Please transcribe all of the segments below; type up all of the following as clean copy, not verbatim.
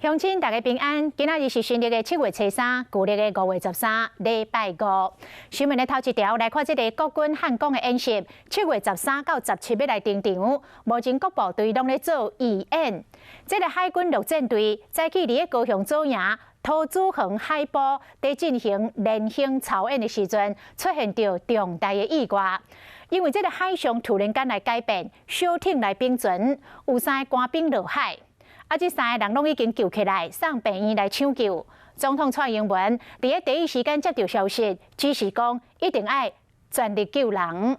乡亲大家平安，今仔日是新历的7月初3，旧历的5月13，礼拜五。新闻的头一条来看，这个国军汉光的演习，7月13到17要来登场。目前各部队拢咧做预演。这个海军陆战队早起伫高雄左营桃子园海埔在进行联合操演的时阵，出现着重大的意外。因为这个海象突然间来改变，小艇来冰船，有3个官兵落海。这3个人拢已经救起来，送病院来抢救。总统蔡英文伫第一时间接到消息，指示讲一定要全力救人。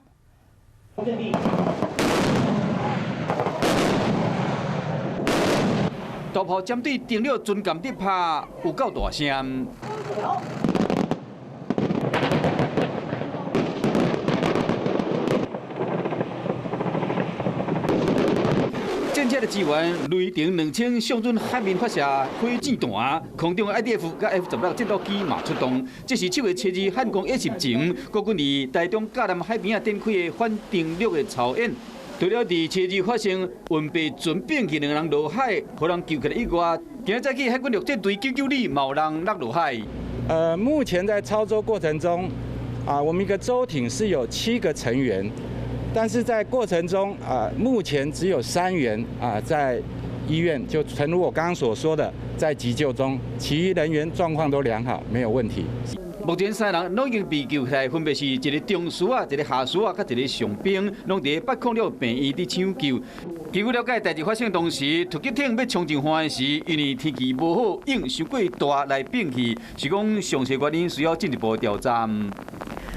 大炮舰队登陆军舰伫拍，有够大声。舰车的支援，雷霆2000上准海面发射火箭弹，空中 IDF 甲 F-16战斗机嘛出动。这是7月初2汉光演习前，国军伫台中嘉南海边展开的反登陆的操演。除了伫初2发生运备准兵器2人落海，互人救起来以外，今日早起海军陆战队救里嘛有人落海。目前在操作过程中，我们一个舟艇是有7个成员。但是在过程中，目前只有3员在医院，就诚如我刚刚所说的，在急救中，其余人员状况都良好，没有问题。目前3人拢已经被救起来，分别是一个中士一个下士甲一个上兵，拢伫806病院伫抢救。据我了解，代志发生当时，突击艇要冲进湾时，因为天气无好，影伤过大来变去，是讲详细原因需要进一步调查。